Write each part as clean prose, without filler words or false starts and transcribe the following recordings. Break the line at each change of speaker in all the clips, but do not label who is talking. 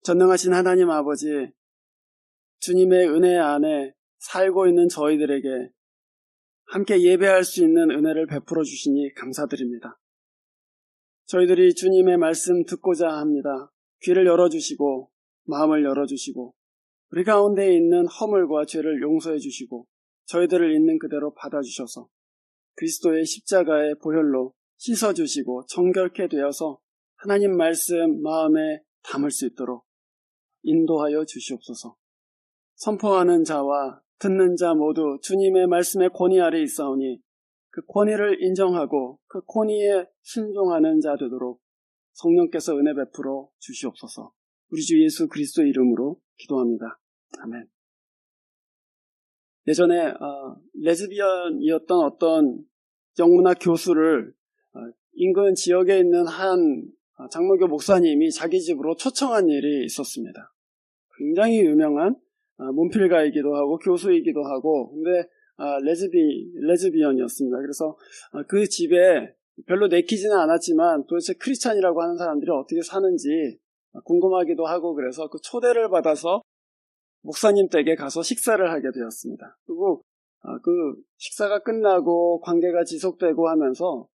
전능하신 하나님 아버지, 주님의 은혜 안에 살고 있는 저희들에게 함께 예배할 수 있는 은혜를 베풀어 주시니 감사드립니다. 저희들이 주님의 말씀 듣고자 합니다. 귀를 열어주시고 마음을 열어주시고 우리 가운데 있는 허물과 죄를 용서해 주시고 저희들을 있는 그대로 받아주셔서 그리스도의 십자가의 보혈로 씻어주시고 정결케 되어서 하나님 말씀 마음에 담을 수 있도록 인도하여 주시옵소서. 선포하는 자와 듣는 자 모두 주님의 말씀의 권위 아래 있사오니 그 권위를 인정하고 그 권위에 순종하는 자 되도록 성령께서 은혜 베풀어 주시옵소서. 우리 주 예수 그리스도 이름으로 기도합니다. 아멘. 예전에 레즈비언이었던 어떤 영문학 교수를 인근 지역에 있는 한 장로교 목사님이 자기 집으로 초청한 일이 있었습니다. 굉장히 유명한 문필가이기도 하고 교수이기도 하고 근데 레즈비언이었습니다. 그래서 그 집에 별로 내키지는 않았지만 도대체 크리스찬이라고 하는 사람들이 어떻게 사는지 궁금하기도 하고 그래서 그 초대를 받아서 목사님 댁에 가서 식사를 하게 되었습니다. 그리고 그 식사가 끝나고 관계가 지속되고 하면서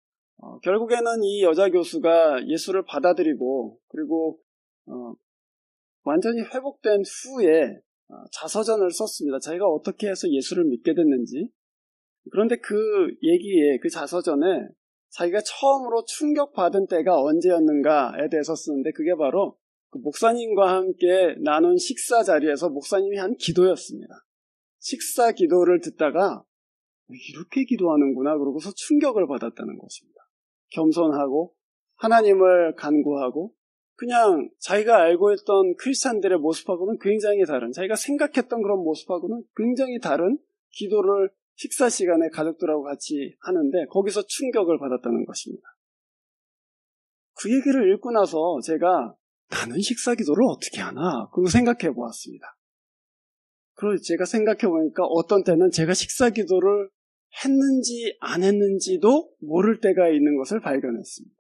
결국에는 이 여자 교수가 예수를 받아들이고 그리고 완전히 회복된 후에 자서전을 썼습니다. 자기가 어떻게 해서 예수를 믿게 됐는지. 그런데 그 얘기에 그 자서전에 자기가 처음으로 충격받은 때가 언제였는가에 대해서 쓰는데 그게 바로 그 목사님과 함께 나눈 식사 자리에서 목사님이 한 기도였습니다. 식사 기도를 듣다가 이렇게 기도하는구나 그러고서 충격을 받았다는 것입니다. 겸손하고 하나님을 간구하고 그냥 자기가 알고 있던 크리스찬들의 모습하고는 굉장히 다른 자기가 생각했던 그런 모습하고는 굉장히 다른 기도를 식사 시간에 가족들하고 같이 하는데 거기서 충격을 받았다는 것입니다. 그 얘기를 읽고 나서 제가 나는 식사 기도를 어떻게 하나 그거 생각해 보았습니다. 그리고 제가 생각해 보니까 어떤 때는 제가 식사 기도를 했는지 안 했는지도 모를 때가 있는 것을 발견했습니다.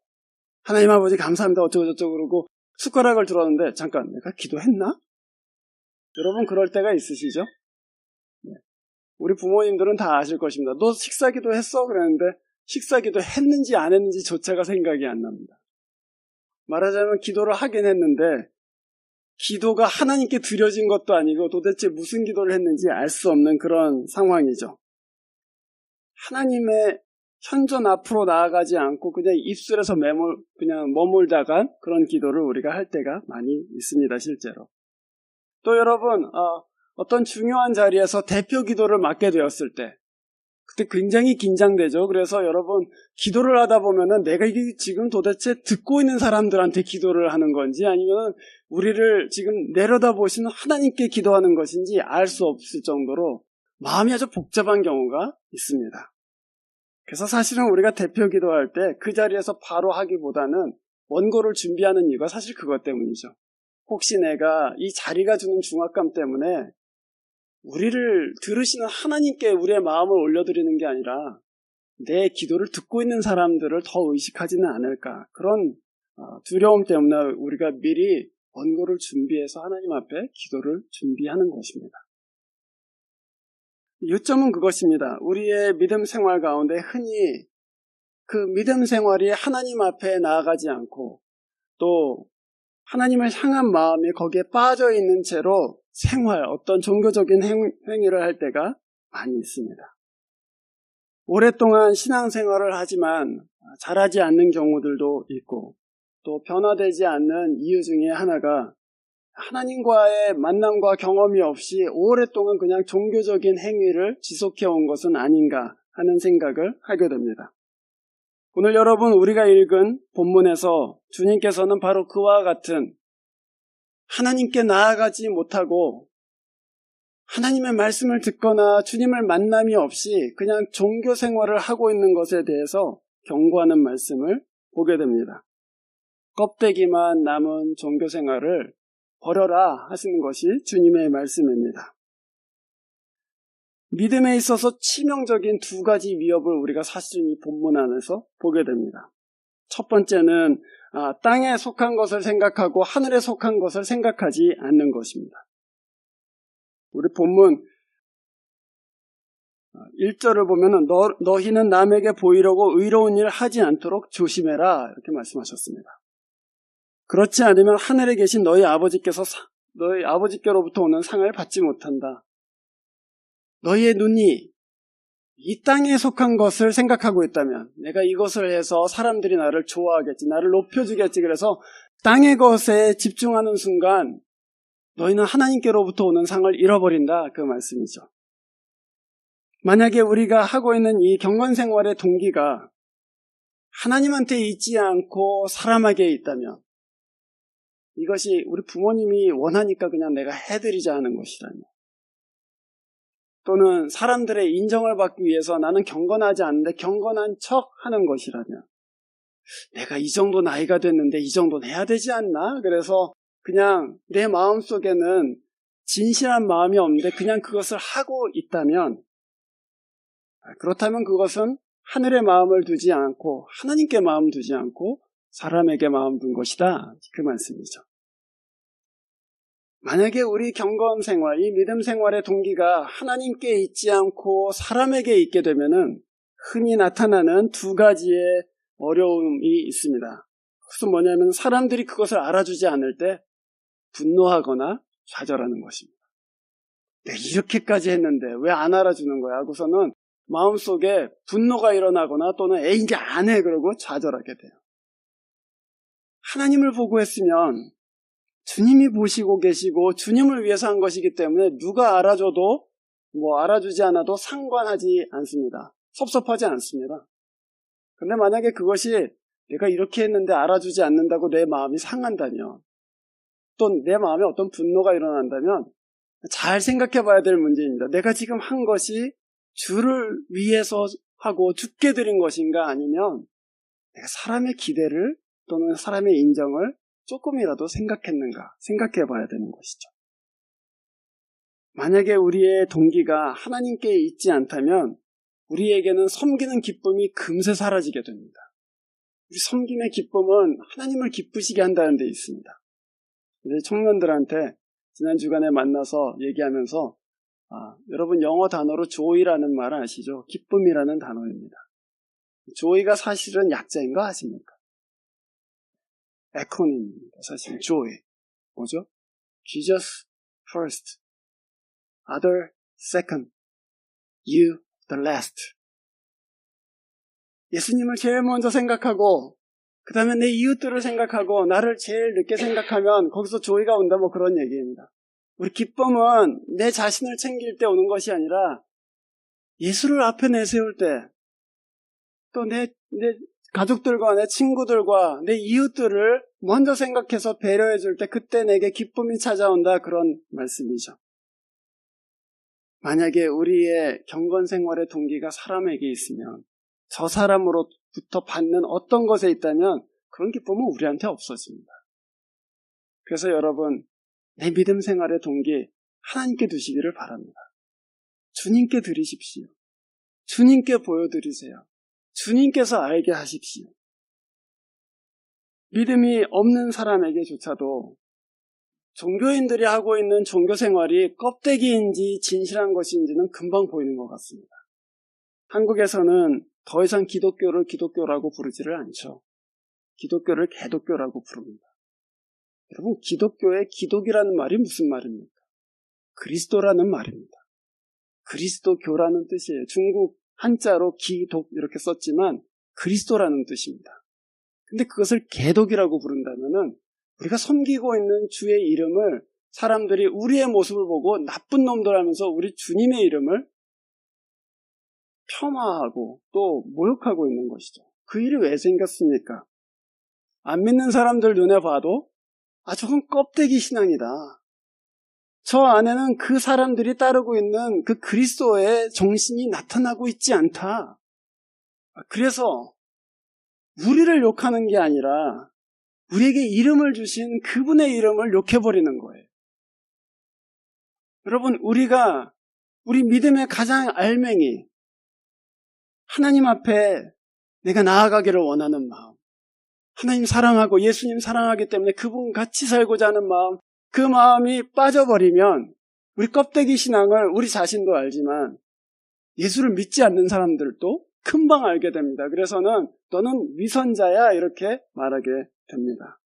하나님 아버지 감사합니다 어쩌고 저쩌고 그러고 숟가락을 들었는데 잠깐 내가 기도했나? 여러분 그럴 때가 있으시죠? 네. 우리 부모님들은 다 아실 것입니다. 너 식사 기도했어? 그랬는데 식사 기도 했는지 안 했는지조차가 생각이 안 납니다. 말하자면 기도를 하긴 했는데 기도가 하나님께 드려진 것도 아니고 도대체 무슨 기도를 했는지 알 수 없는 그런 상황이죠. 하나님의 현존 앞으로 나아가지 않고 그냥 입술에서 그냥 머물다간 그런 기도를 우리가 할 때가 많이 있습니다, 실제로. 또 여러분, 어떤 중요한 자리에서 대표 기도를 맡게 되었을 때, 그때 굉장히 긴장되죠. 그래서 여러분, 기도를 하다 보면은 내가 이게 지금 도대체 듣고 있는 사람들한테 기도를 하는 건지 아니면 우리를 지금 내려다보시는 하나님께 기도하는 것인지 알 수 없을 정도로 마음이 아주 복잡한 경우가 있습니다. 그래서 사실은 우리가 대표 기도할 때 그 자리에서 바로 하기보다는 원고를 준비하는 이유가 사실 그것 때문이죠. 혹시 내가 이 자리가 주는 중압감 때문에 우리를 들으시는 하나님께 우리의 마음을 올려드리는 게 아니라 내 기도를 듣고 있는 사람들을 더 의식하지는 않을까. 그런 두려움 때문에 우리가 미리 원고를 준비해서 하나님 앞에 기도를 준비하는 것입니다. 요점은 그것입니다. 우리의 믿음 생활 가운데 흔히 그 믿음 생활이 하나님 앞에 나아가지 않고 또 하나님을 향한 마음이 거기에 빠져 있는 채로 어떤 종교적인 행위를 할 때가 많이 있습니다. 오랫동안 신앙생활을 하지만 잘하지 않는 경우들도 있고 또 변화되지 않는 이유 중에 하나가 하나님과의 만남과 경험이 없이 오랫동안 그냥 종교적인 행위를 지속해온 것은 아닌가 하는 생각을 하게 됩니다. 오늘 여러분 우리가 읽은 본문에서 주님께서는 바로 그와 같은 하나님께 나아가지 못하고 하나님의 말씀을 듣거나 주님을 만남이 없이 그냥 종교 생활을 하고 있는 것에 대해서 경고하는 말씀을 보게 됩니다. 껍데기만 남은 종교 생활을 버려라 하시는 것이 주님의 말씀입니다. 믿음에 있어서 치명적인 두 가지 위협을 우리가 사실 이 본문 안에서 보게 됩니다. 첫 번째는 땅에 속한 것을 생각하고 하늘에 속한 것을 생각하지 않는 것입니다. 우리 본문 1절을 보면은 너희는 남에게 보이려고 의로운 일 하지 않도록 조심해라 이렇게 말씀하셨습니다. 그렇지 않으면 하늘에 계신 너희 아버지께로부터 오는 상을 받지 못한다. 너희의 눈이 이 땅에 속한 것을 생각하고 있다면 내가 이것을 해서 사람들이 나를 좋아하겠지, 나를 높여주겠지, 그래서 땅의 것에 집중하는 순간 너희는 하나님께로부터 오는 상을 잃어버린다, 그 말씀이죠. 만약에 우리가 하고 있는 이 경건생활의 동기가 하나님한테 있지 않고 사람에게 있다면, 이것이 우리 부모님이 원하니까 그냥 내가 해드리자 하는 것이라면, 또는 사람들의 인정을 받기 위해서 나는 경건하지 않는데 경건한 척 하는 것이라면, 내가 이 정도 나이가 됐는데 이 정도는 해야 되지 않나? 그래서 그냥 내 마음속에는 진실한 마음이 없는데 그냥 그것을 하고 있다면, 그렇다면 그것은 하늘에 마음을 두지 않고 하나님께 마음 두지 않고 사람에게 마음 둔 것이다, 그 말씀이죠. 만약에 우리 경건 생활, 이 믿음 생활의 동기가 하나님께 있지 않고 사람에게 있게 되면은 흔히 나타나는 두 가지의 어려움이 있습니다. 그것은 뭐냐면 사람들이 그것을 알아주지 않을 때 분노하거나 좌절하는 것입니다. 내가 이렇게까지 했는데 왜 안 알아주는 거야? 하고서는 마음속에 분노가 일어나거나 또는 이제 안 해 그러고 좌절하게 돼요. 하나님을 보고 했으면 주님이 보시고 계시고 주님을 위해서 한 것이기 때문에 누가 알아줘도 알아주지 않아도 상관하지 않습니다. 섭섭하지 않습니다. 그런데 만약에 그것이 내가 이렇게 했는데 알아주지 않는다고 내 마음이 상한다면, 또 내 마음에 어떤 분노가 일어난다면 잘 생각해 봐야 될 문제입니다. 내가 지금 한 것이 주를 위해서 하고 주께 드린 것인가, 아니면 내가 사람의 기대를 또는 사람의 인정을 조금이라도 생각했는가 생각해 봐야 되는 것이죠. 만약에 우리의 동기가 하나님께 있지 않다면 우리에게는 섬기는 기쁨이 금세 사라지게 됩니다. 우리 섬김의 기쁨은 하나님을 기쁘시게 한다는 데 있습니다. 우리 청년들한테 지난 주간에 만나서 얘기하면서 여러분 영어 단어로 joy라는 말 아시죠? 기쁨이라는 단어입니다. joy가 사실은 약자인 거 아십니까? 에코님입니다. 사실 joy 뭐죠? Jesus first, other second, you the last. 예수님을 제일 먼저 생각하고 그 다음에 내 이웃들을 생각하고 나를 제일 늦게 생각하면 거기서 joy가 온다, 그런 얘기입니다. 우리 기쁨은 내 자신을 챙길 때 오는 것이 아니라 예수를 앞에 내세울 때, 또 내 가족들과 내 친구들과 내 이웃들을 먼저 생각해서 배려해 줄 때 그때 내게 기쁨이 찾아온다, 그런 말씀이죠. 만약에 우리의 경건 생활의 동기가 사람에게 있으면, 저 사람으로부터 받는 어떤 것에 있다면 그런 기쁨은 우리한테 없어집니다. 그래서 여러분, 내 믿음 생활의 동기 하나님께 두시기를 바랍니다. 주님께 드리십시오. 주님께 보여드리세요. 주님께서 알게 하십시오. 믿음이 없는 사람에게조차도 종교인들이 하고 있는 종교 생활이 껍데기인지 진실한 것인지는 금방 보이는 것 같습니다. 한국에서는 더 이상 기독교를 기독교라고 부르지를 않죠. 기독교를 개독교라고 부릅니다. 여러분, 기독교의 기독이라는 말이 무슨 말입니까? 그리스도라는 말입니다. 그리스도교라는 뜻이에요. 중국 한자로 기독 이렇게 썼지만 그리스도라는 뜻입니다. 근데 그것을 개독이라고 부른다면은 우리가 섬기고 있는 주의 이름을 사람들이 우리의 모습을 보고 나쁜 놈들 하면서 우리 주님의 이름을 폄하하고 또 모욕하고 있는 것이죠. 그 일이 왜 생겼습니까? 안 믿는 사람들 눈에 봐도 저건 껍데기 신앙이다. 저 안에는 그 사람들이 따르고 있는 그 그리스도의 정신이 나타나고 있지 않다. 그래서 우리를 욕하는 게 아니라 우리에게 이름을 주신 그분의 이름을 욕해버리는 거예요. 여러분, 우리 믿음의 가장 알맹이, 하나님 앞에 내가 나아가기를 원하는 마음, 하나님 사랑하고 예수님 사랑하기 때문에 그분 같이 살고자 하는 마음, 그 마음이 빠져버리면 우리 껍데기 신앙을 우리 자신도 알지만 예수를 믿지 않는 사람들도 금방 알게 됩니다. 그래서는 너는 위선자야 이렇게 말하게 됩니다.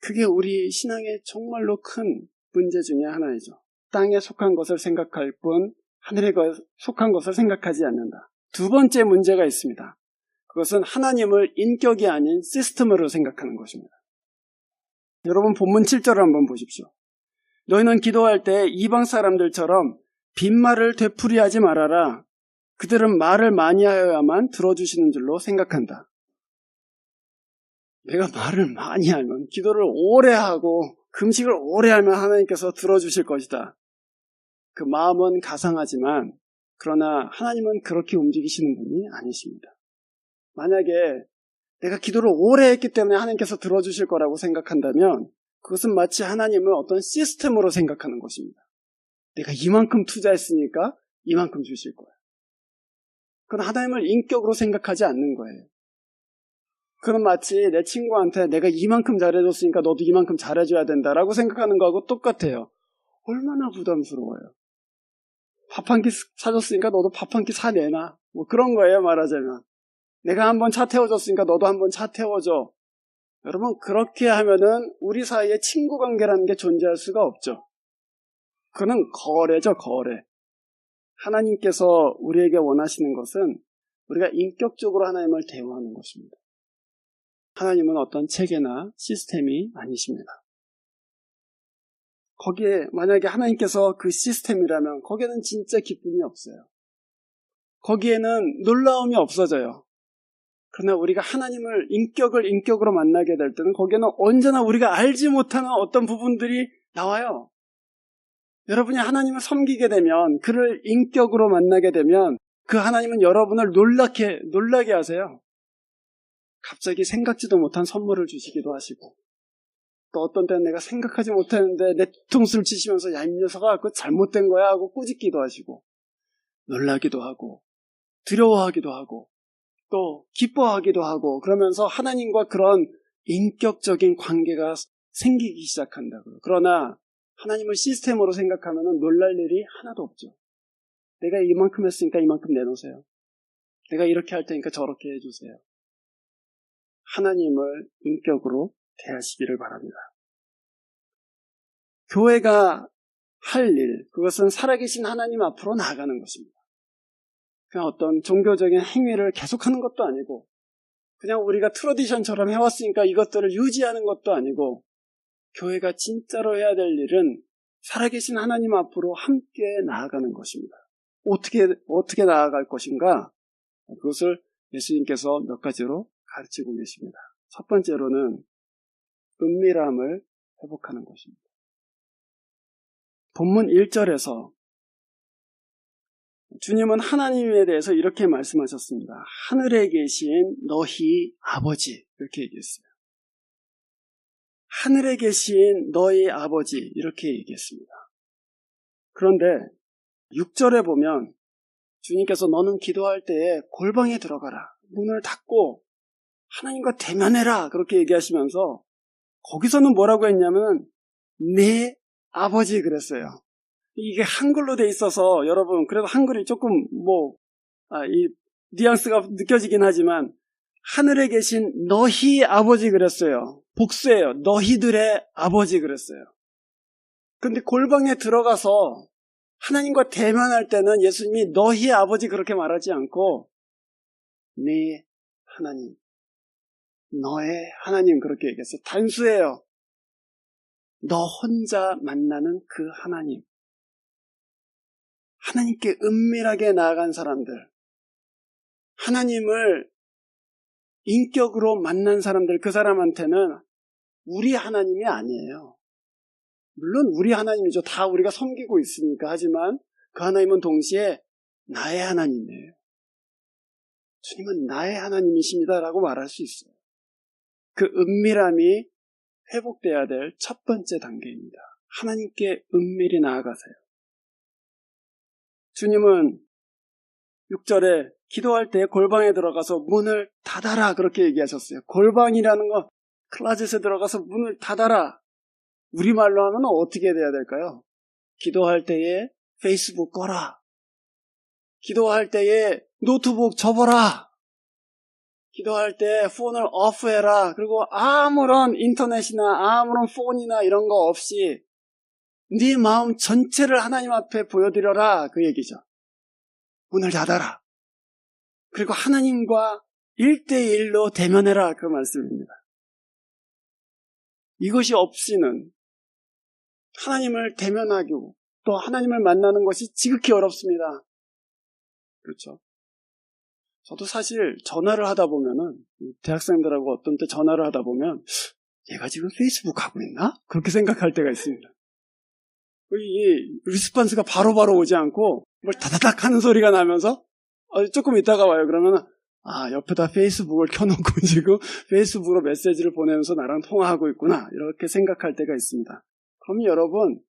그게 우리 신앙의 정말로 큰 문제 중에 하나이죠. 땅에 속한 것을 생각할 뿐 하늘에 속한 것을 생각하지 않는다. 두 번째 문제가 있습니다. 그것은 하나님을 인격이 아닌 시스템으로 생각하는 것입니다. 여러분 본문 7절을 한번 보십시오. 너희는 기도할 때 이방 사람들처럼 빈말을 되풀이하지 말아라. 그들은 말을 많이 하여야만 들어주시는 줄로 생각한다. 내가 말을 많이 하면, 기도를 오래 하고 금식을 오래 하면 하나님께서 들어주실 것이다. 그 마음은 가상하지만 그러나 하나님은 그렇게 움직이시는 분이 아니십니다. 만약에 내가 기도를 오래 했기 때문에 하나님께서 들어주실 거라고 생각한다면 그것은 마치 하나님을 어떤 시스템으로 생각하는 것입니다. 내가 이만큼 투자했으니까 이만큼 주실 거야. 그건 하나님을 인격으로 생각하지 않는 거예요. 그건 마치 내 친구한테 내가 이만큼 잘해줬으니까 너도 이만큼 잘해줘야 된다라고 생각하는 거하고 똑같아요. 얼마나 부담스러워요. 밥 한 끼 사줬으니까 너도 밥 한 끼 사내놔. 뭐 그런 거예요, 말하자면. 내가 한번 차 태워줬으니까 너도 한번 차 태워줘. 여러분, 그렇게 하면은 우리 사이에 친구 관계라는 게 존재할 수가 없죠. 그는 거래죠, 거래. 하나님께서 우리에게 원하시는 것은 우리가 인격적으로 하나님을 대우하는 것입니다. 하나님은 어떤 체계나 시스템이 아니십니다. 거기에 만약에 하나님께서 그 시스템이라면 거기에는 진짜 기쁨이 없어요. 거기에는 놀라움이 없어져요. 그러나 우리가 하나님을 인격으로 만나게 될 때는 거기에는 언제나 우리가 알지 못하는 어떤 부분들이 나와요. 여러분이 하나님을 섬기게 되면, 그를 인격으로 만나게 되면 그 하나님은 여러분을 놀라게 하세요. 갑자기 생각지도 못한 선물을 주시기도 하시고, 또 어떤 때는 내가 생각하지 못했는데 내 뒤통수를 치시면서 야, 이 녀석아, 그거 잘못된 거야 하고 꾸짖기도 하시고, 놀라기도 하고 두려워하기도 하고 또 기뻐하기도 하고, 그러면서 하나님과 그런 인격적인 관계가 생기기 시작한다고요. 그러나 하나님을 시스템으로 생각하면 놀랄 일이 하나도 없죠. 내가 이만큼 했으니까 이만큼 내놓으세요. 내가 이렇게 할 테니까 저렇게 해주세요. 하나님을 인격으로 대하시기를 바랍니다. 교회가 할 일, 그것은 살아계신 하나님 앞으로 나아가는 것입니다. 그냥 어떤 종교적인 행위를 계속하는 것도 아니고, 그냥 우리가 트러디션처럼 해왔으니까 이것들을 유지하는 것도 아니고, 교회가 진짜로 해야 될 일은 살아계신 하나님 앞으로 함께 나아가는 것입니다. 어떻게 나아갈 것인가? 그것을 예수님께서 몇 가지로 가르치고 계십니다. 첫 번째로는 은밀함을 회복하는 것입니다. 본문 1절에서 주님은 하나님에 대해서 이렇게 말씀하셨습니다. 하늘에 계신 너희 아버지, 이렇게 얘기했어요. 하늘에 계신 너희 아버지, 이렇게 얘기했습니다. 그런데 6절에 보면 주님께서 너는 기도할 때에 골방에 들어가라, 문을 닫고 하나님과 대면해라, 그렇게 얘기하시면서 거기서는 뭐라고 했냐면 내 아버지 그랬어요. 이게 한글로 돼 있어서 여러분, 그래도 한글이 조금 이 뉘앙스가 느껴지긴 하지만 하늘에 계신 너희 아버지 그랬어요. 복수예요. 너희들의 아버지 그랬어요. 근데 골방에 들어가서 하나님과 대면할 때는 예수님이 너희 아버지 그렇게 말하지 않고 네 하나님, 너의 하나님 그렇게 얘기했어요. 단수예요. 너 혼자 만나는 그 하나님. 하나님께 은밀하게 나아간 사람들, 하나님을 인격으로 만난 사람들, 그 사람한테는 우리 하나님이 아니에요. 물론 우리 하나님이죠. 다 우리가 섬기고 있으니까. 하지만 그 하나님은 동시에 나의 하나님이에요. 주님은 나의 하나님이십니다라고 말할 수 있어요. 그 은밀함이 회복돼야 될 첫 번째 단계입니다. 하나님께 은밀히 나아가세요. 주님은 6절에 기도할 때 골방에 들어가서 문을 닫아라 그렇게 얘기하셨어요. 골방이라는 거 클라젯에 들어가서 문을 닫아라. 우리말로 하면 어떻게 돼야 될까요? 기도할 때에 페이스북 꺼라. 기도할 때에 노트북 접어라. 기도할 때 폰을 오프해라. 그리고 아무런 인터넷이나 아무런 폰이나 이런 거 없이 네 마음 전체를 하나님 앞에 보여드려라. 그 얘기죠. 문을 닫아라. 그리고 하나님과 1대1로 대면해라. 그 말씀입니다. 이것이 없이는 하나님을 대면하고 또 하나님을 만나는 것이 지극히 어렵습니다. 그렇죠. 저도 사실 전화를 하다 보면은 대학생들하고 어떤 때 전화를 하다 보면 얘가 지금 페이스북 하고 있나? 그렇게 생각할 때가 있습니다. 이 리스폰스가 바로바로 오지 않고 뭘 다다닥 하는 소리가 나면서 조금 있다가 와요. 그러면 옆에다 페이스북을 켜놓고 지금 페이스북으로 메시지를 보내면서 나랑 통화하고 있구나 이렇게 생각할 때가 있습니다. 그럼 여러분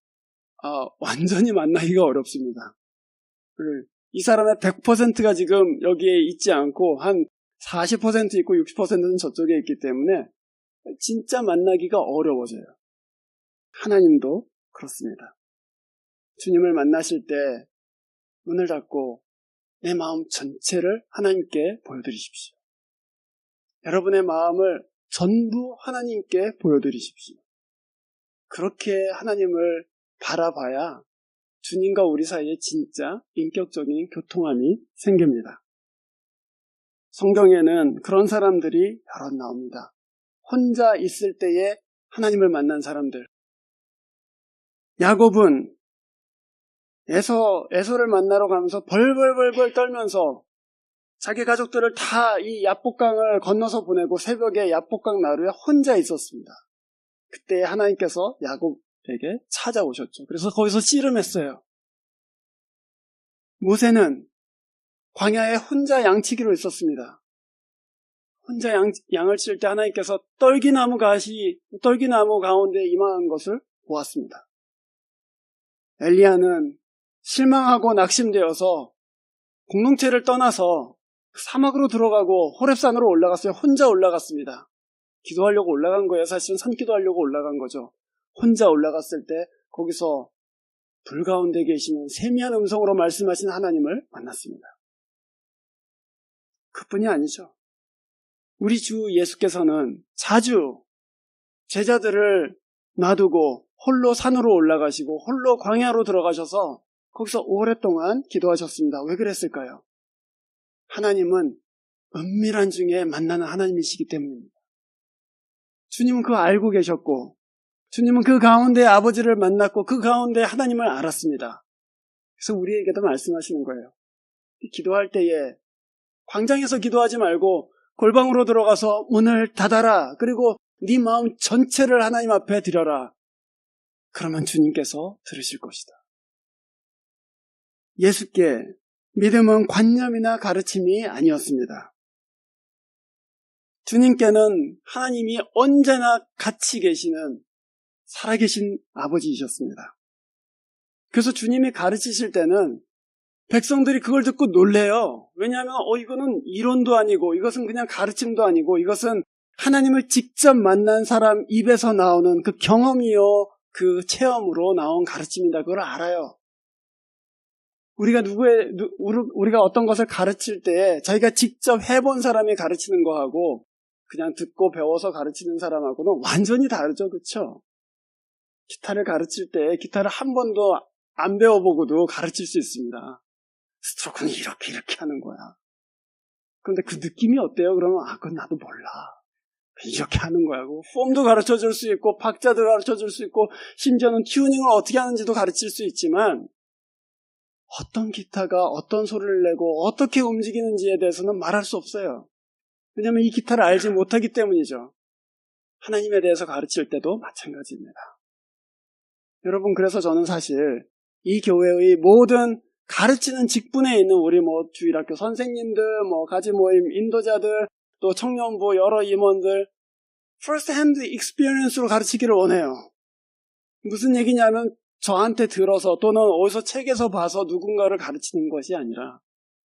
완전히 만나기가 어렵습니다. 이 사람의 100%가 지금 여기에 있지 않고 한 40% 있고 60%는 저쪽에 있기 때문에 진짜 만나기가 어려워져요. 하나님도 그렇습니다. 주님을 만나실 때 문을 닫고 내 마음 전체를 하나님께 보여드리십시오. 여러분의 마음을 전부 하나님께 보여드리십시오. 그렇게 하나님을 바라봐야 주님과 우리 사이에 진짜 인격적인 교통함이 생깁니다. 성경에는 그런 사람들이 여러 나옵니다. 혼자 있을 때에 하나님을 만난 사람들. 야곱은 에서를 만나러 가면서 벌벌벌벌 떨면서 자기 가족들을 다 이 야복강을 건너서 보내고 새벽에 야복강 나루에 혼자 있었습니다. 그때 하나님께서 야곱에게 찾아오셨죠. 그래서 거기서 씨름했어요. 모세는 광야에 혼자 양치기로 있었습니다. 혼자 양을 칠 때 하나님께서 떨기나무 가운데 임한 것을 보았습니다. 엘리야는 실망하고 낙심되어서 공동체를 떠나서 사막으로 들어가고 호렙산으로 올라갔어요. 혼자 올라갔습니다. 기도하려고 올라간 거예요. 사실은 산기도하려고 올라간 거죠. 혼자 올라갔을 때 거기서 불 가운데 계시는 세미한 음성으로 말씀하신 하나님을 만났습니다. 그뿐이 아니죠. 우리 주 예수께서는 자주 제자들을 놔두고 홀로 산으로 올라가시고 홀로 광야로 들어가셔서 거기서 오랫동안 기도하셨습니다. 왜 그랬을까요? 하나님은 은밀한 중에 만나는 하나님이시기 때문입니다. 주님은 그거 알고 계셨고 주님은 그 가운데 아버지를 만났고 그 가운데 하나님을 알았습니다. 그래서 우리에게도 말씀하시는 거예요. 기도할 때에 광장에서 기도하지 말고 골방으로 들어가서 문을 닫아라. 그리고 네 마음 전체를 하나님 앞에 드려라. 그러면 주님께서 들으실 것이다. 예수께 믿음은 관념이나 가르침이 아니었습니다. 주님께는 하나님이 언제나 같이 계시는 살아계신 아버지이셨습니다. 그래서 주님이 가르치실 때는 백성들이 그걸 듣고 놀래요. 왜냐하면 이거는 이론도 아니고 이것은 그냥 가르침도 아니고 이것은 하나님을 직접 만난 사람 입에서 나오는 그 경험이요 그 체험으로 나온 가르침이다. 그걸 알아요. 우리가 어떤 것을 가르칠 때 자기가 직접 해본 사람이 가르치는 거하고 그냥 듣고 배워서 가르치는 사람하고는 완전히 다르죠. 그렇죠? 기타를 가르칠 때 기타를 한 번도 안 배워보고도 가르칠 수 있습니다. 스트로크는 이렇게 하는 거야. 그런데 그 느낌이 어때요? 그러면 그건 나도 몰라. 이렇게 하는 거야. 폼도 가르쳐줄 수 있고 박자도 가르쳐줄 수 있고 심지어는 튜닝을 어떻게 하는지도 가르칠 수 있지만 어떤 기타가 어떤 소리를 내고 어떻게 움직이는지에 대해서는 말할 수 없어요. 왜냐하면 이 기타를 알지 못하기 때문이죠. 하나님에 대해서 가르칠 때도 마찬가지입니다. 여러분, 그래서 저는 사실 이 교회의 모든 가르치는 직분에 있는 우리 주일학교 선생님들, 가지 모임 인도자들, 또 청년부 여러 임원들 first hand experience로 가르치기를 원해요. 무슨 얘기냐면 저한테 들어서 또는 어디서 책에서 봐서 누군가를 가르치는 것이 아니라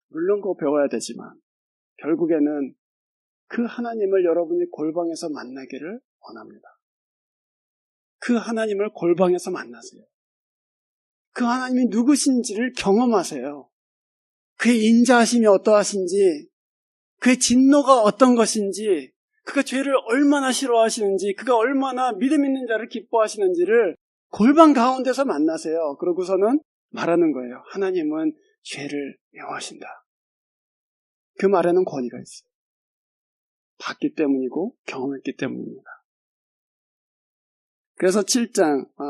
물론 그거 배워야 되지만 결국에는 그 하나님을 여러분이 골방에서 만나기를 원합니다. 그 하나님을 골방에서 만나세요. 그 하나님이 누구신지를 경험하세요. 그의 인자하심이 어떠하신지, 그의 진노가 어떤 것인지, 그가 죄를 얼마나 싫어하시는지, 그가 얼마나 믿음 있는 자를 기뻐하시는지를 골방 가운데서 만나세요. 그러고서는 말하는 거예요. 하나님은 죄를 명하신다. 그 말에는 권위가 있어요. 봤기 때문이고 경험했기 때문입니다. 그래서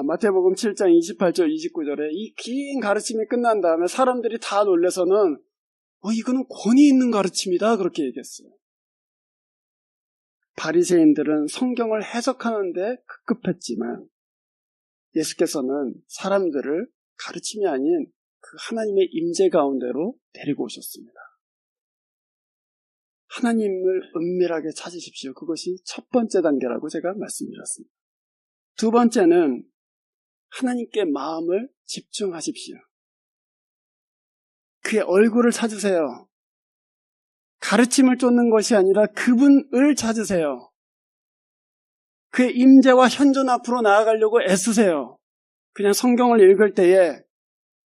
마태복음 7장 28절 29절에 이 긴 가르침이 끝난 다음에 사람들이 다 놀라서는 이거는 권위 있는 가르침이다 그렇게 얘기했어요. 바리새인들은 성경을 해석하는데 급급했지만 예수께서는 사람들을 가르침이 아닌 그 하나님의 임재 가운데로 데리고 오셨습니다. 하나님을 은밀하게 찾으십시오. 그것이 첫 번째 단계라고 제가 말씀드렸습니다. 두 번째는 하나님께 마음을 집중하십시오. 그의 얼굴을 찾으세요. 가르침을 쫓는 것이 아니라 그분을 찾으세요. 그의 임재와 현존 앞으로 나아가려고 애쓰세요. 그냥 성경을 읽을 때에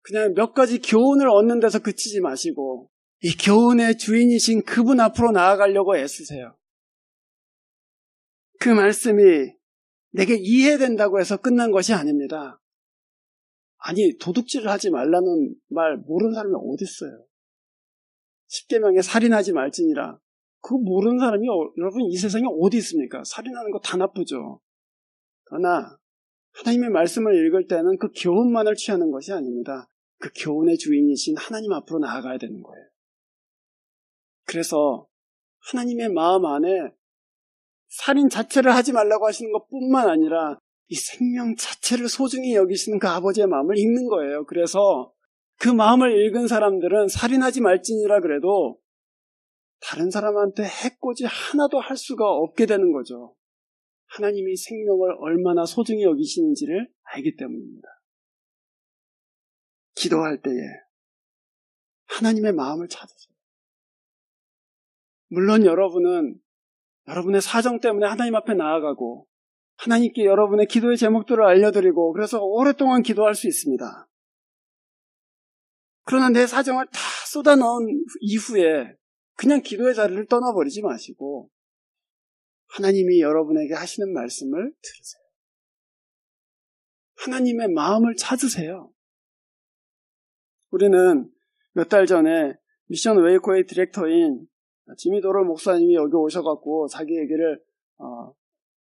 그냥 몇 가지 교훈을 얻는 데서 그치지 마시고 이 교훈의 주인이신 그분 앞으로 나아가려고 애쓰세요. 그 말씀이 내게 이해된다고 해서 끝난 것이 아닙니다. 아니, 도둑질을 하지 말라는 말 모르는 사람이 어디 있어요? 10계명에 살인하지 말지니라. 그거 모르는 사람이 여러분 이 세상에 어디 있습니까? 살인하는 거 다 나쁘죠. 그러나 하나님의 말씀을 읽을 때는 그 교훈만을 취하는 것이 아닙니다. 그 교훈의 주인이신 하나님 앞으로 나아가야 되는 거예요. 그래서 하나님의 마음 안에 살인 자체를 하지 말라고 하시는 것뿐만 아니라 이 생명 자체를 소중히 여기시는 그 아버지의 마음을 읽는 거예요. 그래서 그 마음을 읽은 사람들은 살인하지 말지니라 그래도 다른 사람한테 해코지 하나도 할 수가 없게 되는 거죠. 하나님이 생명을 얼마나 소중히 여기시는지를 알기 때문입니다. 기도할 때에 하나님의 마음을 찾으세요. 물론 여러분은 여러분의 사정 때문에 하나님 앞에 나아가고 하나님께 여러분의 기도의 제목들을 알려드리고 그래서 오랫동안 기도할 수 있습니다. 그러나 내 사정을 다 쏟아넣은 이후에 그냥 기도의 자리를 떠나버리지 마시고 하나님이 여러분에게 하시는 말씀을 들으세요. 하나님의 마음을 찾으세요. 우리는 몇 달 전에 미션 웨이코의 디렉터인 지미 도럴 목사님이 여기 오셔갖고 자기 얘기를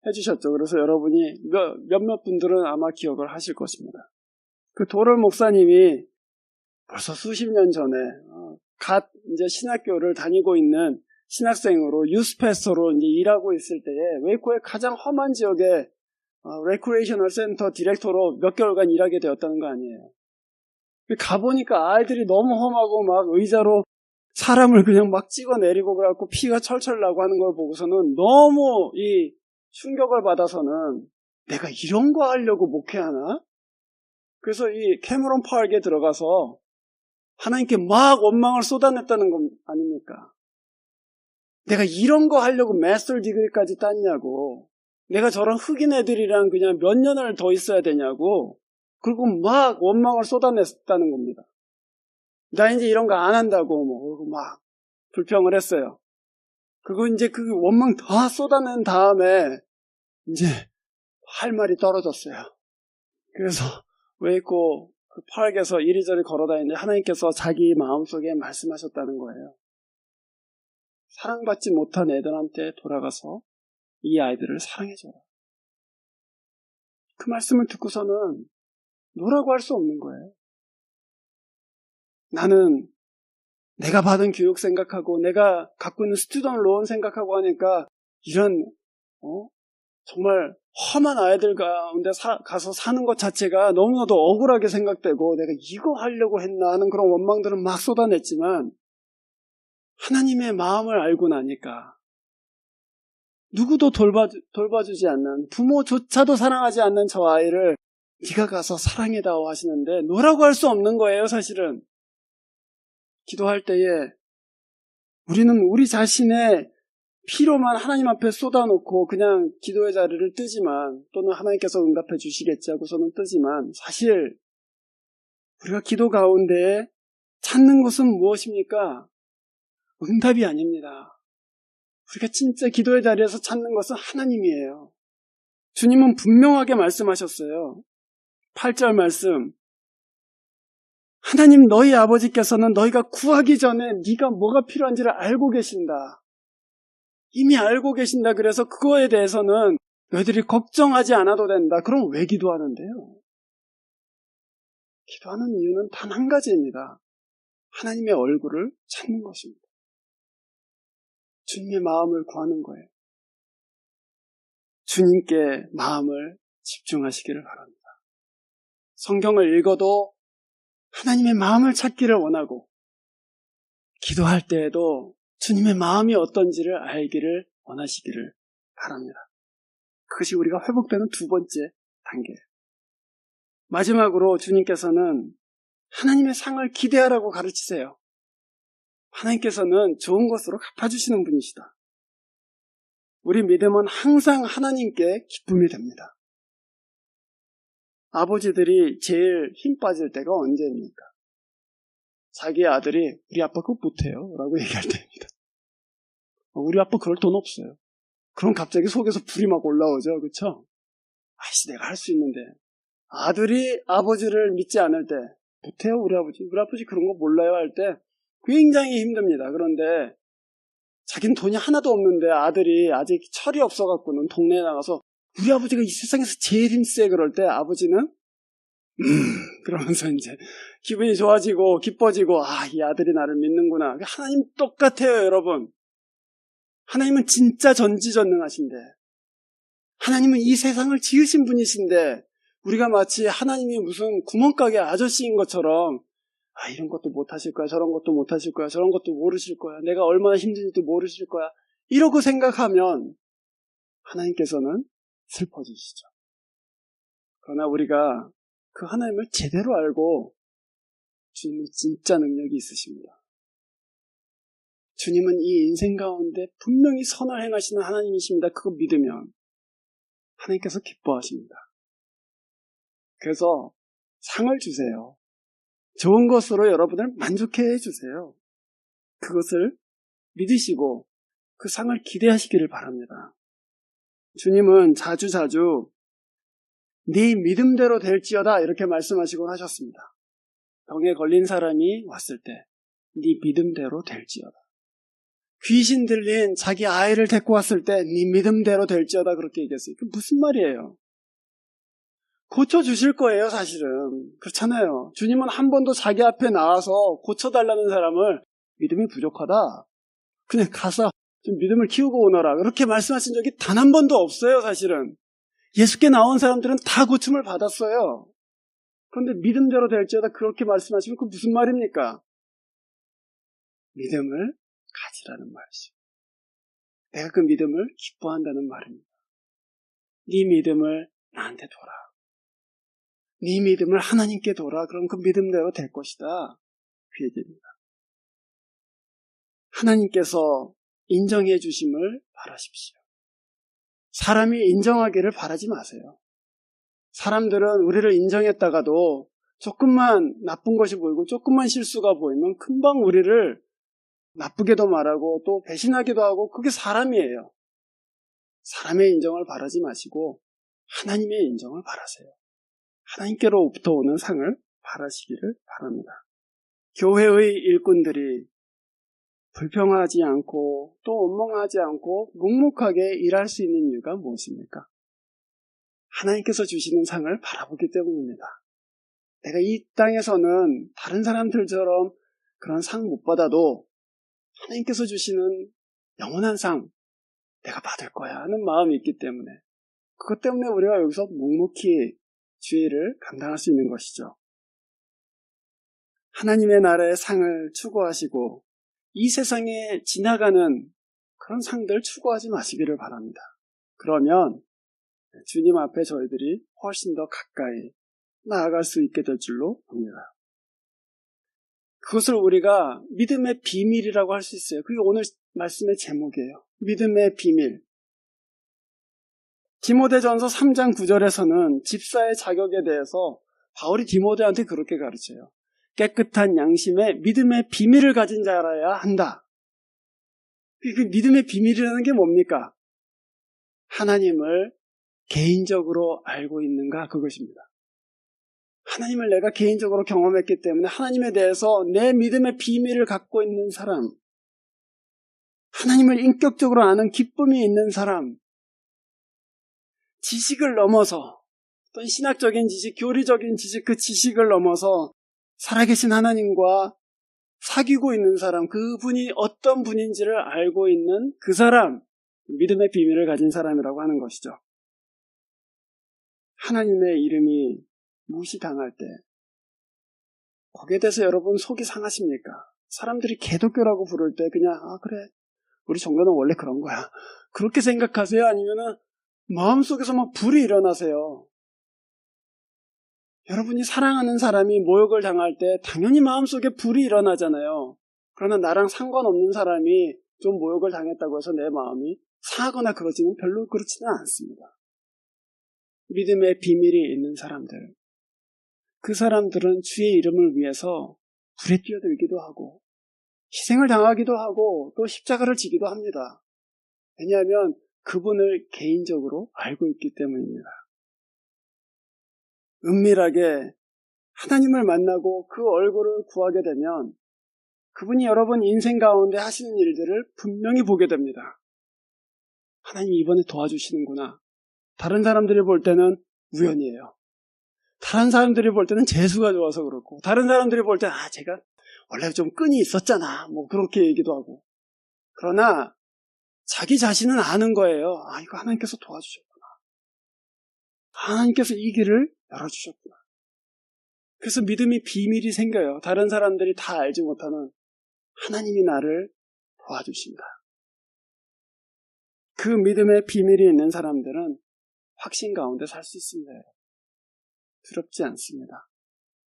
해주셨죠. 그래서 여러분이 몇몇 분들은 아마 기억을 하실 것입니다. 그 도럴 목사님이 벌써 수십 년 전에 갓 이제 신학교를 다니고 있는 신학생으로 유스패스터로 이제 일하고 있을 때에 웨이코의 가장 험한 지역에 레크레이셔널 센터 디렉터로 몇 개월간 일하게 되었다는 거 아니에요. 가보니까 아이들이 너무 험하고 막 의자로 사람을 그냥 막 찍어내리고 그래갖고 피가 철철 나고 하는 걸 보고서는 너무 이 충격을 받아서는 내가 이런 거 하려고 목회하나? 그래서 이 캐머런 파크에 들어가서 하나님께 막 원망을 쏟아냈다는 거 아닙니까? 내가 이런 거 하려고 마스터 디그리까지 땄냐고. 내가 저런 흑인 애들이랑 그냥 몇 년을 더 있어야 되냐고. 그리고 막 원망을 쏟아냈다는 겁니다. 나 이제 이런 거 안 한다고 그러고 막 불평을 했어요. 그리고 이제 그 원망 다 쏟아낸 다음에 이제 할 말이 떨어졌어요. 그래서 웨이코 그 파크에서 이리저리 걸어다니는데 하나님께서 자기 마음속에 말씀하셨다는 거예요. 사랑받지 못한 애들한테 돌아가서 이 아이들을 사랑해줘라. 그 말씀을 듣고서는 노라고 할 수 없는 거예요. 나는 내가 받은 교육 생각하고 내가 갖고 있는 스튜던트 론 생각하고 하니까 이런 정말 험한 아이들 가운데 가서 사는 것 자체가 너무나도 억울하게 생각되고 내가 이거 하려고 했나 하는 그런 원망들은 막 쏟아냈지만 하나님의 마음을 알고 나니까 누구도 돌봐주지 않는 부모조차도 사랑하지 않는 저 아이를 네가 가서 사랑해다오 하시는데 노라고 할 수 없는 거예요. 사실은 기도할 때에 우리는 우리 자신의 피로만 하나님 앞에 쏟아놓고 그냥 기도의 자리를 뜨지만, 또는 하나님께서 응답해 주시겠지 하고서는 뜨지만, 사실 우리가 기도 가운데 찾는 것은 무엇입니까? 응답이 아닙니다. 우리가 진짜 기도의 자리에서 찾는 것은 하나님이에요. 주님은 분명하게 말씀하셨어요. 8절 말씀. 하나님 너희 아버지께서는 너희가 구하기 전에 네가 뭐가 필요한지를 알고 계신다. 이미 알고 계신다. 그래서 그거에 대해서는 너희들이 걱정하지 않아도 된다. 그럼 왜 기도하는데요? 기도하는 이유는 단 한 가지입니다. 하나님의 얼굴을 찾는 것입니다. 주님의 마음을 구하는 거예요. 주님께 마음을 집중하시기를 바랍니다. 성경을 읽어도 하나님의 마음을 찾기를 원하고, 기도할 때에도 주님의 마음이 어떤지를 알기를 원하시기를 바랍니다. 그것이 우리가 회복되는 두 번째 단계예요. 마지막으로 주님께서는 하나님의 상을 기대하라고 가르치세요. 하나님께서는 좋은 것으로 갚아주시는 분이시다. 우리 믿음은 항상 하나님께 기쁨이 됩니다. 아버지들이 제일 힘 빠질 때가 언제입니까? 자기 아들이 우리 아빠 그거 못해요 라고 얘기할 때입니다. 우리 아빠 그럴 돈 없어요. 그럼 갑자기 속에서 불이 막 올라오죠. 그렇죠? 아이씨 내가 할 수 있는데. 아들이 아버지를 믿지 않을 때, 못해요 우리 아버지 그런 거 몰라요 할 때 굉장히 힘듭니다. 그런데 자기는 돈이 하나도 없는데 아들이 아직 철이 없어갖고는 동네에 나가서 우리 아버지가 이 세상에서 제일 힘세 그럴 때 아버지는 그러면서 이제 기분이 좋아지고 기뻐지고, 이 아들이 나를 믿는구나. 하나님 똑같아요 여러분. 하나님은 진짜 전지전능하신데, 하나님은 이 세상을 지으신 분이신데, 우리가 마치 하나님이 무슨 구멍가게 아저씨인 것처럼 이런 것도 못하실 거야, 저런 것도 못하실 거야, 저런 것도 모르실 거야, 내가 얼마나 힘든지도 모르실 거야, 이러고 생각하면 하나님께서는 슬퍼지시죠. 그러나 우리가 그 하나님을 제대로 알고, 주님은 진짜 능력이 있으십니다. 주님은 이 인생 가운데 분명히 선을 행하시는 하나님이십니다. 그거 믿으면 하나님께서 기뻐하십니다. 그래서 상을 주세요. 좋은 것으로 여러분을 만족해 주세요. 그것을 믿으시고 그 상을 기대하시기를 바랍니다. 주님은 자주 네 믿음대로 될지어다 이렇게 말씀하시곤 하셨습니다. 병에 걸린 사람이 왔을 때 네 믿음대로 될지어다. 귀신 들린 자기 아이를 데리고 왔을 때 네 믿음대로 될지어다 그렇게 얘기했어요. 그게 무슨 말이에요? 고쳐주실 거예요 사실은. 그렇잖아요. 주님은 한 번도 자기 앞에 나와서 고쳐달라는 사람을 믿음이 부족하다, 그냥 가서 좀 믿음을 키우고 오너라 그렇게 말씀하신 적이 단 한 번도 없어요 사실은. 예수께 나온 사람들은 다 고침을 받았어요. 그런데 믿음대로 될지어다 그렇게 말씀하시면 그게 무슨 말입니까? 믿음을 가지라는 말이죠. 내가 그 믿음을 기뻐한다는 말입니다. 네 믿음을 나한테 둬라. 네 믿음을 하나님께 둬라. 그럼 그 믿음대로 될 것이다. 그 얘기입니다. 하나님께서 인정해 주심을 바라십시오. 사람이 인정하기를 바라지 마세요. 사람들은 우리를 인정했다가도 조금만 나쁜 것이 보이고 조금만 실수가 보이면 금방 우리를 나쁘게도 말하고 또 배신하기도 하고, 그게 사람이에요. 사람의 인정을 바라지 마시고 하나님의 인정을 바라세요. 하나님께로부터 오는 상을 바라시기를 바랍니다. 교회의 일꾼들이 불평하지 않고 또 원망하지 않고 묵묵하게 일할 수 있는 이유가 무엇입니까? 하나님께서 주시는 상을 바라보기 때문입니다. 내가 이 땅에서는 다른 사람들처럼 그런 상 못 받아도 하나님께서 주시는 영원한 상 내가 받을 거야 하는 마음이 있기 때문에, 그것 때문에 우리가 여기서 묵묵히 주의를 감당할 수 있는 것이죠. 하나님의 나라의 상을 추구하시고 이 세상에 지나가는 그런 상들 추구하지 마시기를 바랍니다. 그러면 주님 앞에 저희들이 훨씬 더 가까이 나아갈 수 있게 될 줄로 봅니다. 그것을 우리가 믿음의 비밀이라고 할 수 있어요. 그게 오늘 말씀의 제목이에요. 믿음의 비밀. 디모데전서 3장 9절에서는 집사의 자격에 대해서 바울이 디모데한테 그렇게 가르쳐요. 깨끗한 양심에 믿음의 비밀을 가진 자라야 한다. 그 믿음의 비밀이라는 게 뭡니까? 하나님을 개인적으로 알고 있는가, 그것입니다. 하나님을 내가 개인적으로 경험했기 때문에 하나님에 대해서 내 믿음의 비밀을 갖고 있는 사람, 하나님을 인격적으로 아는 기쁨이 있는 사람, 지식을 넘어서 어떤 신학적인 지식, 교리적인 지식, 그 지식을 넘어서 살아계신 하나님과 사귀고 있는 사람, 그분이 어떤 분인지를 알고 있는 그 사람, 믿음의 비밀을 가진 사람이라고 하는 것이죠. 하나님의 이름이 무시당할 때 거기에 대해서 여러분 속이 상하십니까? 사람들이 개독교라고 부를 때 그냥 그래, 우리 종교는 원래 그런 거야, 그렇게 생각하세요? 아니면은 마음속에서 막 불이 일어나세요? 여러분이 사랑하는 사람이 모욕을 당할 때 당연히 마음속에 불이 일어나잖아요. 그러나 나랑 상관없는 사람이 좀 모욕을 당했다고 해서 내 마음이 상하거나 그러지는 별로 그렇지는 않습니다. 믿음의 비밀이 있는 사람들, 그 사람들은 주의 이름을 위해서 불에 뛰어들기도 하고 희생을 당하기도 하고 또 십자가를 지기도 합니다. 왜냐하면 그분을 개인적으로 알고 있기 때문입니다. 은밀하게 하나님을 만나고 그 얼굴을 구하게 되면 그분이 여러분 인생 가운데 하시는 일들을 분명히 보게 됩니다. 하나님 이번에 도와주시는구나. 다른 사람들이 볼 때는 우연이에요. 다른 사람들이 볼 때는 재수가 좋아서 그렇고, 다른 사람들이 볼 때는 제가 원래 좀 끈이 있었잖아, 뭐 그렇게 얘기도 하고. 그러나 자기 자신은 아는 거예요. 이거 하나님께서 도와주셨구나. 하나님께서 이 길을 열어주셨구나. 그래서 믿음이 비밀이 생겨요. 다른 사람들이 다 알지 못하는 하나님이 나를 도와주신다. 그 믿음의 비밀이 있는 사람들은 확신 가운데 살 수 있습니다. 두렵지 않습니다.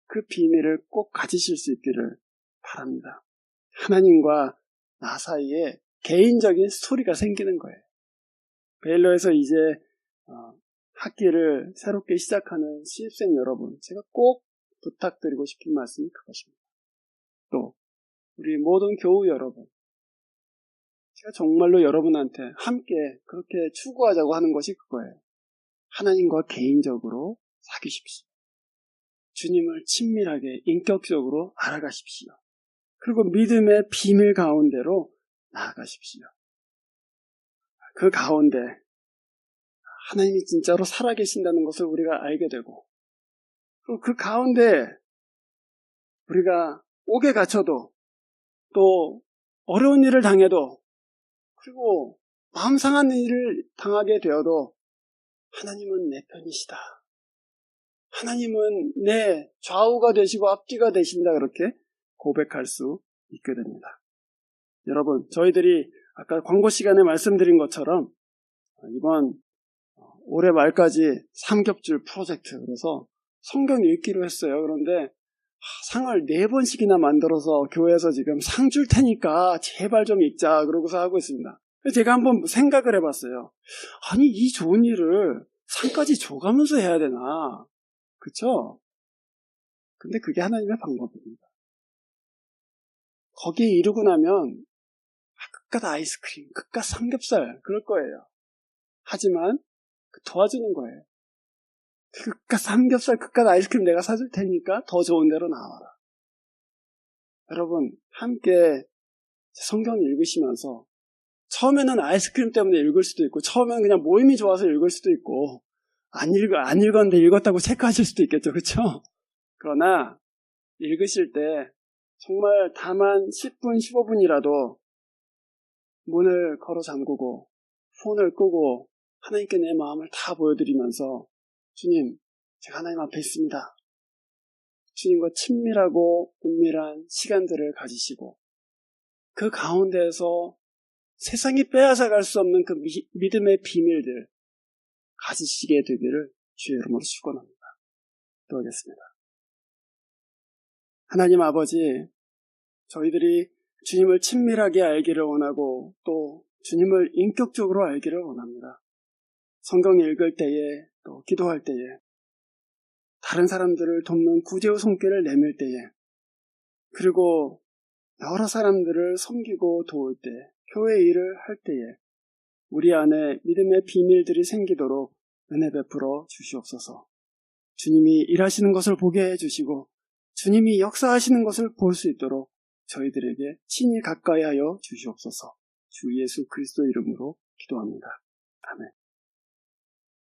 그 비밀을 꼭 가지실 수 있기를 바랍니다. 하나님과 나 사이에 개인적인 스토리가 생기는 거예요. 베일러에서 이제 학기를 새롭게 시작하는 신입생 여러분, 제가 꼭 부탁드리고 싶은 말씀이 그것입니다. 또 우리 모든 교우 여러분, 제가 정말로 여러분한테 함께 그렇게 추구하자고 하는 것이 그거예요. 하나님과 개인적으로 사귀십시오. 주님을 친밀하게 인격적으로 알아가십시오. 그리고 믿음의 비밀 가운데로 나아가십시오. 그 가운데 하나님이 진짜로 살아계신다는 것을 우리가 알게 되고, 그리고 그 가운데 우리가 옥에 갇혀도 또 어려운 일을 당해도, 그리고 마음 상한 일을 당하게 되어도 하나님은 내 편이시다. 하나님은 내 좌우가 되시고 앞뒤가 되신다. 그렇게 고백할 수 있게 됩니다. 여러분, 저희들이 아까 광고 시간에 말씀드린 것처럼 이번 올해 말까지 삼겹줄 프로젝트, 그래서 성경 읽기로 했어요. 그런데 상을 4번씩이나 만들어서 교회에서 지금 상 줄 테니까 제발 좀 읽자 그러고서 하고 있습니다. 제가 한번 생각을 해봤어요. 아니, 이 좋은 일을 상까지 줘가면서 해야 되나? 그쵸? 근데 그게 하나님의 방법입니다. 거기에 이르고 나면 끝갓 아이스크림, 끝갓 삼겹살 그럴 거예요. 하지만 도와주는 거예요. 끝갓 삼겹살, 끝갓 아이스크림 내가 사줄 테니까 더 좋은 데로 나와라. 여러분, 함께 성경 읽으시면서 처음에는 아이스크림 때문에 읽을 수도 있고, 처음에는 그냥 모임이 좋아서 읽을 수도 있고, 안 읽었는데 읽었다고 체크하실 수도 있겠죠. 그렇죠? 그러나 읽으실 때 정말 다만 10분, 15분이라도 문을 걸어 잠그고 폰을 끄고 하나님께 내 마음을 다 보여드리면서, 주님, 제가 하나님 앞에 있습니다. 주님과 친밀하고 은밀한 시간들을 가지시고, 그 가운데에서 세상이 빼앗아갈 수 없는 그 믿음의 비밀들 가지시게 되기를 주의 이름으로 축원합니다. 기도하겠습니다. 하나님 아버지, 저희들이 주님을 친밀하게 알기를 원하고 또 주님을 인격적으로 알기를 원합니다. 성경 읽을 때에 또 기도할 때에 다른 사람들을 돕는 구제의 손길을 내밀 때에 그리고 여러 사람들을 섬기고 도울 때 교회 일을 할 때에 우리 안에 믿음의 비밀들이 생기도록 은혜 베풀어 주시옵소서. 주님이 일하시는 것을 보게 해주시고 주님이 역사하시는 것을 볼 수 있도록 저희들에게 친히 가까이 하여 주시옵소서. 주 예수 그리스도 이름으로 기도합니다. 아멘.